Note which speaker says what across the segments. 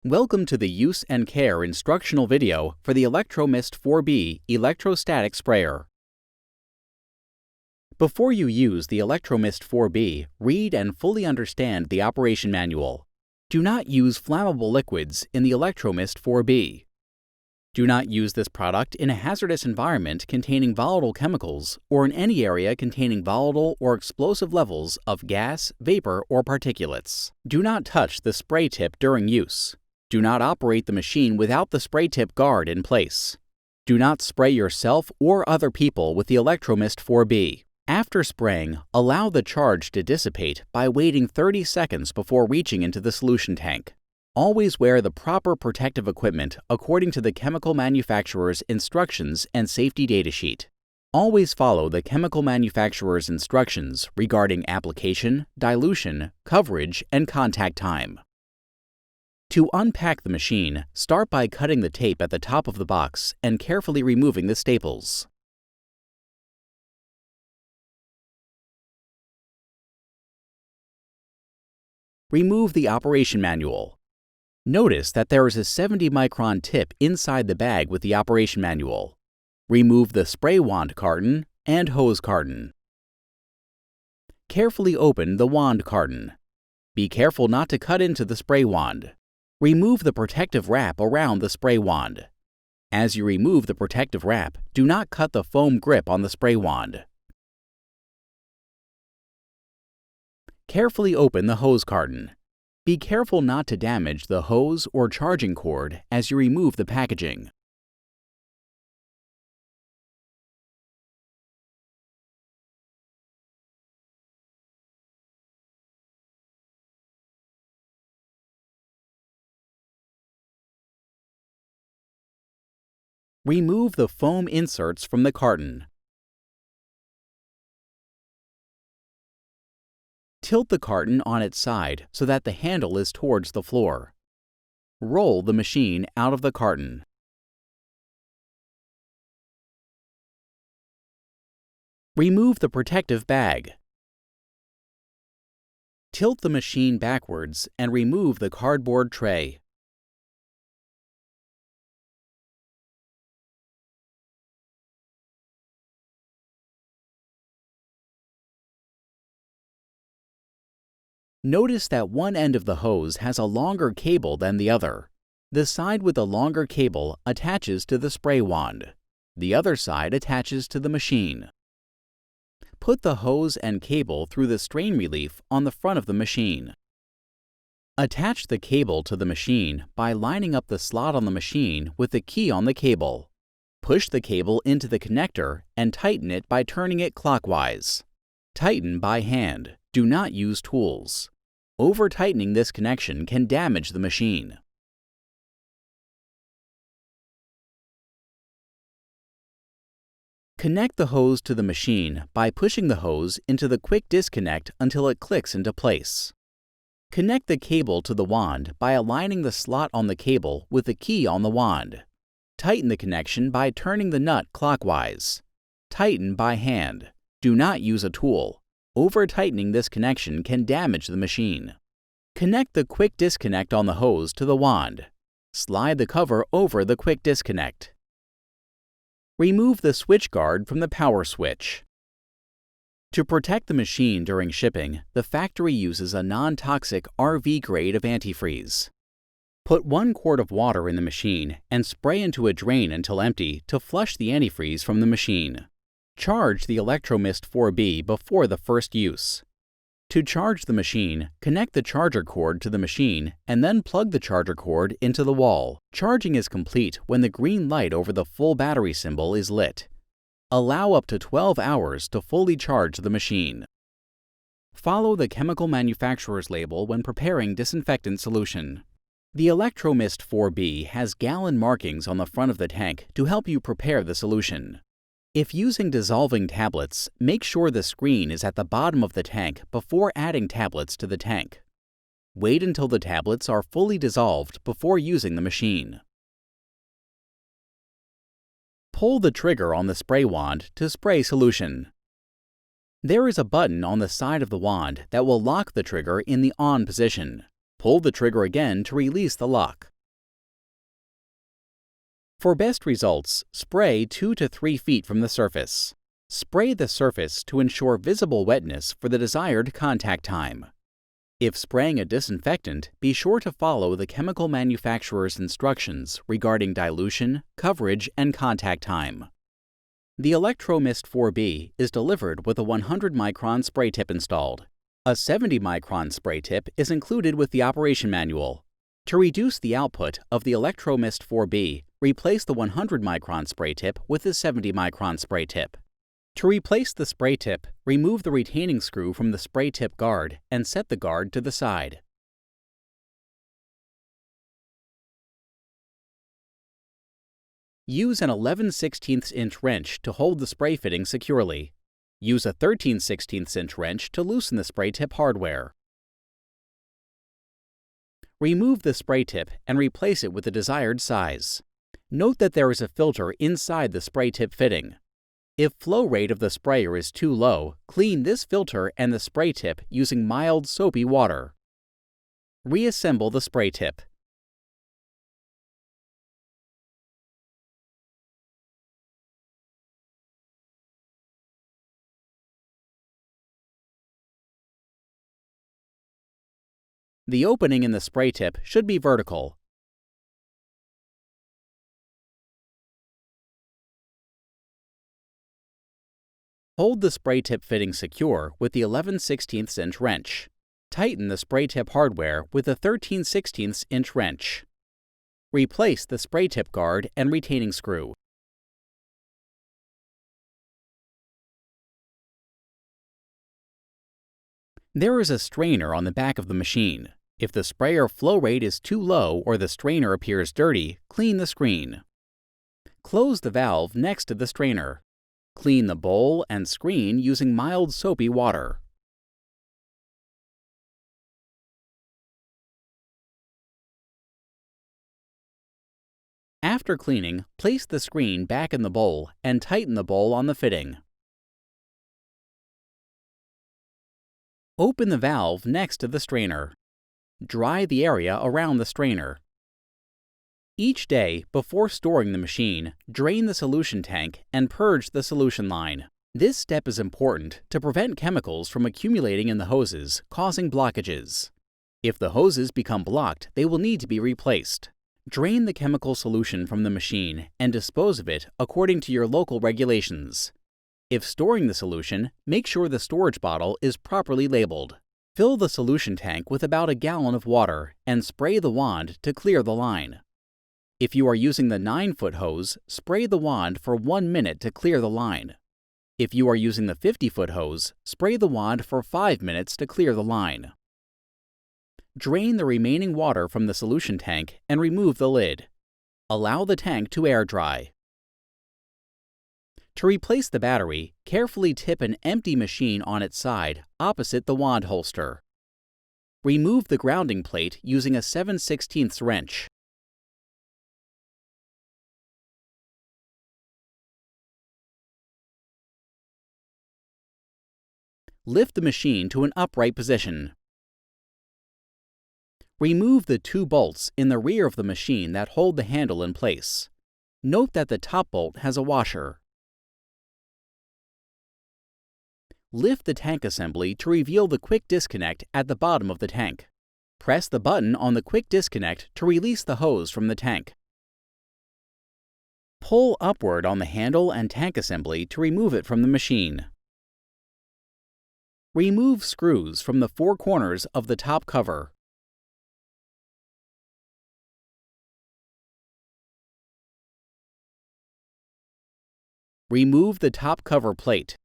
Speaker 1: Welcome to the Use and Care instructional video for the Electro-Mist 4B electrostatic sprayer. Before you use the Electro-Mist 4B, read and fully understand the operation manual. Do not use flammable liquids in the Electro-Mist 4B. Do not use this product in a hazardous environment containing volatile chemicals or in any area containing volatile or explosive levels of gas, vapor, or particulates. Do not touch the spray tip during use. Do not operate the machine without the spray tip guard in place. Do not spray yourself or other people with the Electro-Mist 4B. After spraying, allow the charge to dissipate by waiting 30 seconds before reaching into the solution tank. Always wear the proper protective equipment according to the chemical manufacturer's instructions and safety datasheet. Always follow the chemical manufacturer's instructions regarding application, dilution, coverage, and contact time. To unpack the machine, start by cutting the tape at the top of the box and carefully removing the staples. Remove the operation manual. Notice that there is a 70-micron tip inside the bag with the operation manual. Remove the spray wand carton and hose carton. Carefully open the wand carton. Be careful not to cut into the spray wand. Remove the protective wrap around the spray wand. As you remove the protective wrap, do not cut the foam grip on the spray wand. Carefully open the hose carton. Be careful not to damage the hose or charging cord as you remove the packaging. Remove the foam inserts from the carton. Tilt the carton on its side so that the handle is towards the floor. Roll the machine out of the carton. Remove the protective bag. Tilt the machine backwards and remove the cardboard tray. Notice that one end of the hose has a longer cable than the other. The side with the longer cable attaches to the spray wand. The other side attaches to the machine. Put the hose and cable through the strain relief on the front of the machine. Attach the cable to the machine by lining up the slot on the machine with the key on the cable. Push the cable into the connector and tighten it by turning it clockwise. Tighten by hand. Do not use tools. Over-tightening this connection can damage the machine. Connect the hose to the machine by pushing the hose into the quick disconnect until it clicks into place. Connect the cable to the wand by aligning the slot on the cable with the key on the wand. Tighten the connection by turning the nut clockwise. Tighten by hand. Do not use a tool. Over-tightening this connection can damage the machine. Connect the quick disconnect on the hose to the wand. Slide the cover over the quick disconnect. Remove the switch guard from the power switch. To protect the machine during shipping, the factory uses a non-toxic RV grade of antifreeze. Put 1 quart of water in the machine and spray into a drain until empty to flush the antifreeze from the machine. Charge the Electro-Mist 4B before the first use. To charge the machine, connect the charger cord to the machine and then plug the charger cord into the wall. Charging is complete when the green light over the full battery symbol is lit. Allow up to 12 hours to fully charge the machine. Follow the chemical manufacturer's label when preparing disinfectant solution. The Electro-Mist 4B has gallon markings on the front of the tank to help you prepare the solution. If using dissolving tablets, make sure the screen is at the bottom of the tank before adding tablets to the tank. Wait until the tablets are fully dissolved before using the machine. Pull the trigger on the spray wand to spray solution. There is a button on the side of the wand that will lock the trigger in the on position. Pull the trigger again to release the lock. For best results, spray 2 to 3 feet from the surface. Spray the surface to ensure visible wetness for the desired contact time. If spraying a disinfectant, be sure to follow the chemical manufacturer's instructions regarding dilution, coverage, and contact time. The Electro-Mist 4B is delivered with a 100 micron spray tip installed. A 70 micron spray tip is included with the operation manual. To reduce the output of the Electro-Mist 4B, replace the 100 micron spray tip with the 70 micron spray tip. To replace the spray tip, remove the retaining screw from the spray tip guard and set the guard to the side. Use an 11/16 inch wrench to hold the spray fitting securely. Use a 13/16 inch wrench to loosen the spray tip hardware. Remove the spray tip and replace it with the desired size. Note that there is a filter inside the spray tip fitting. If flow rate of the sprayer is too low, clean this filter and the spray tip using mild soapy water. Reassemble the spray tip. The opening in the spray tip should be vertical. Hold the spray tip fitting secure with the 11/16 inch wrench. Tighten the spray tip hardware with a 13/16 inch wrench. Replace the spray tip guard and retaining screw. There is a strainer on the back of the machine. If the sprayer flow rate is too low or the strainer appears dirty, clean the screen. Close the valve next to the strainer. Clean the bowl and screen using mild soapy water. After cleaning, place the screen back in the bowl and tighten the bowl on the fitting. Open the valve next to the strainer. Dry the area around the strainer. Each day, before storing the machine, drain the solution tank and purge the solution line. This step is important to prevent chemicals from accumulating in the hoses, causing blockages. If the hoses become blocked, they will need to be replaced. Drain the chemical solution from the machine and dispose of it according to your local regulations. If storing the solution, make sure the storage bottle is properly labeled. Fill the solution tank with about a gallon of water and spray the wand to clear the line. If you are using the 9-foot hose, spray the wand for 1 minute to clear the line. If you are using the 50-foot hose, spray the wand for 5 minutes to clear the line. Drain the remaining water from the solution tank and remove the lid. Allow the tank to air dry. To replace the battery, carefully tip an empty machine on its side opposite the wand holster. Remove the grounding plate using a 7/16 wrench. Lift the machine to an upright position. Remove the 2 bolts in the rear of the machine that hold the handle in place. Note that the top bolt has a washer. Lift the tank assembly to reveal the quick disconnect at the bottom of the tank. Press the button on the quick disconnect to release the hose from the tank. Pull upward on the handle and tank assembly to remove it from the machine. Remove screws from the 4 corners of the top cover. Remove the top cover plate.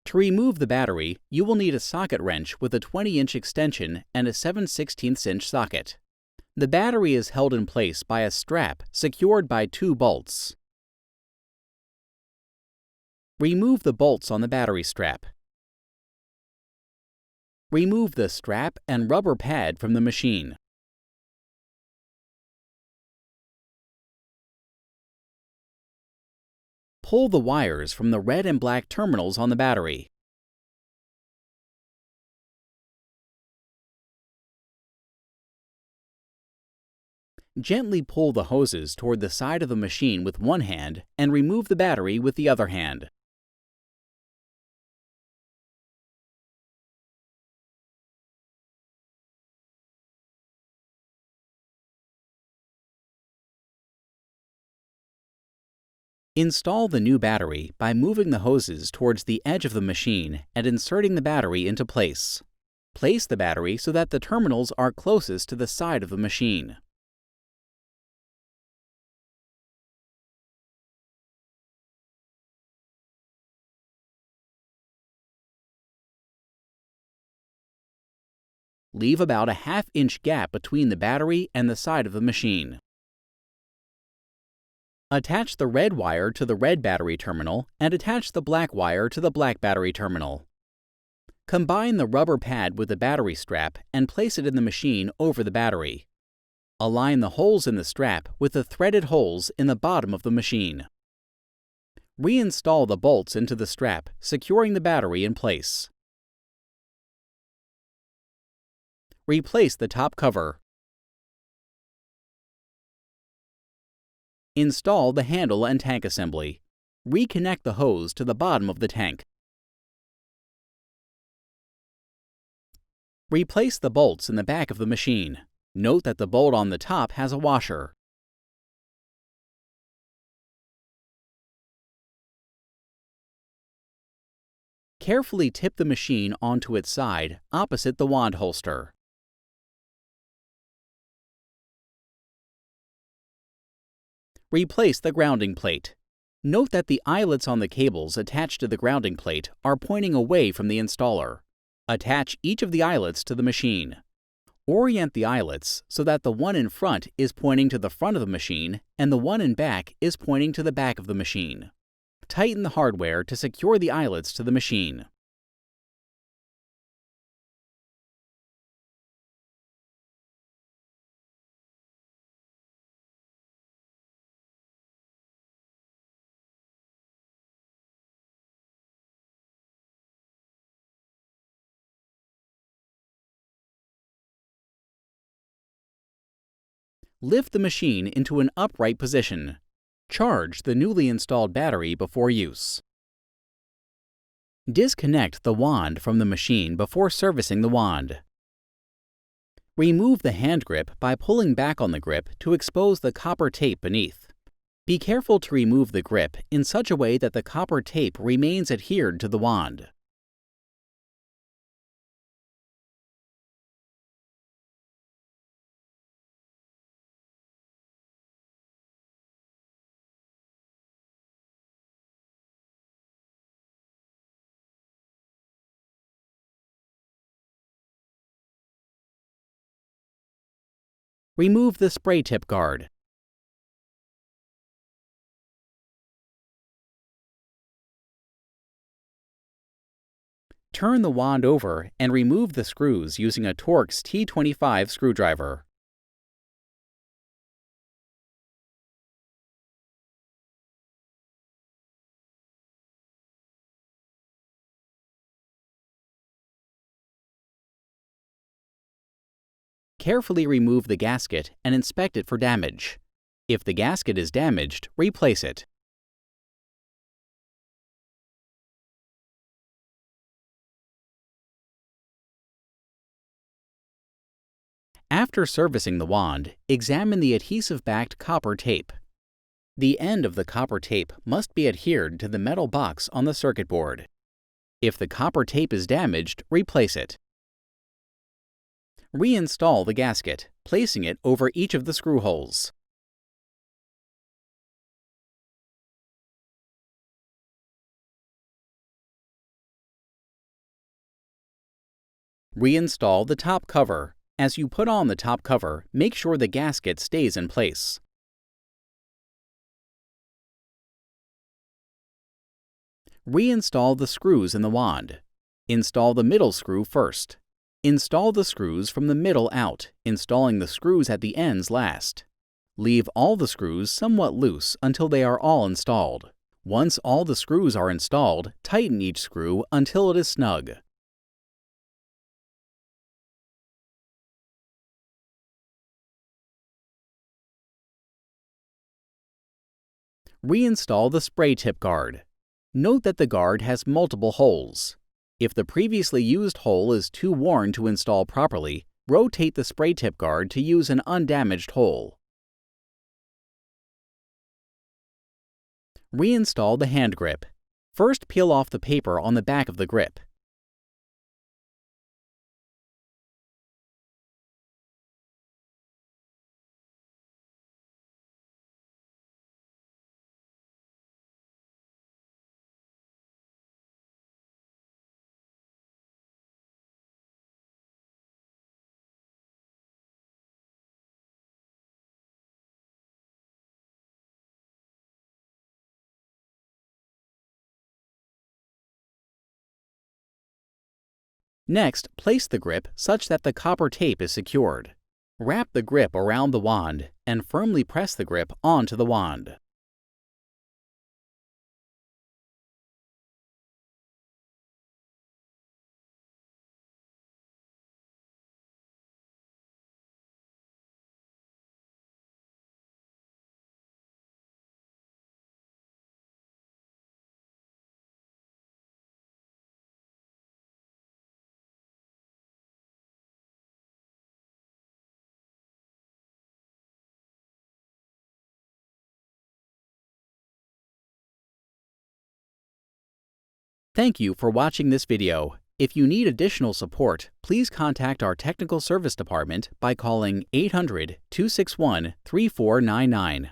Speaker 1: To remove the battery, you will need a socket wrench with a 20-inch extension and a 7/16 inch socket. The battery is held in place by a strap secured by 2 bolts. Remove the bolts on the battery strap. Remove the strap and rubber pad from the machine. Pull the wires from the red and black terminals on the battery. Gently pull the hoses toward the side of the machine with one hand and remove the battery with the other hand. Install the new battery by moving the hoses towards the edge of the machine and inserting the battery into place. Place the battery so that the terminals are closest to the side of the machine. Leave about a ½ inch gap between the battery and the side of the machine. Attach the red wire to the red battery terminal and attach the black wire to the black battery terminal. Combine the rubber pad with the battery strap and place it in the machine over the battery. Align the holes in the strap with the threaded holes in the bottom of the machine. Reinstall the bolts into the strap, securing the battery in place. Replace the top cover. Install the handle and tank assembly. Reconnect the hose to the bottom of the tank. Replace the bolts in the back of the machine. Note that the bolt on the top has a washer. Carefully tip the machine onto its side, opposite the wand holster. Replace the grounding plate. Note that the eyelets on the cables attached to the grounding plate are pointing away from the installer. Attach each of the eyelets to the machine. Orient the eyelets so that the one in front is pointing to the front of the machine and the one in back is pointing to the back of the machine. Tighten the hardware to secure the eyelets to the machine. Lift the machine into an upright position. Charge the newly installed battery before use. Disconnect the wand from the machine before servicing the wand. Remove the hand grip by pulling back on the grip to expose the copper tape beneath. Be careful to remove the grip in such a way that the copper tape remains adhered to the wand. Remove the spray tip guard. Turn the wand over and remove the screws using a Torx T25 screwdriver. Carefully remove the gasket and inspect it for damage. If the gasket is damaged, replace it. After servicing the wand, examine the adhesive-backed copper tape. The end of the copper tape must be adhered to the metal box on the circuit board. If the copper tape is damaged, replace it. Reinstall the gasket, placing it over each of the screw holes. Reinstall the top cover. As you put on the top cover, make sure the gasket stays in place. Reinstall the screws in the wand. Install the middle screw first. Install the screws from the middle out, installing the screws at the ends last. Leave all the screws somewhat loose until they are all installed. Once all the screws are installed, tighten each screw until it is snug. Reinstall the spray tip guard. Note that the guard has multiple holes. If the previously used hole is too worn to install properly, rotate the spray tip guard to use an undamaged hole. Reinstall the hand grip. First, peel off the paper on the back of the grip. Next, place the grip such that the copper tape is secured. Wrap the grip around the wand and firmly press the grip onto the wand. Thank you for watching this video. If you need additional support, please contact our technical service department by calling 800-261-3499.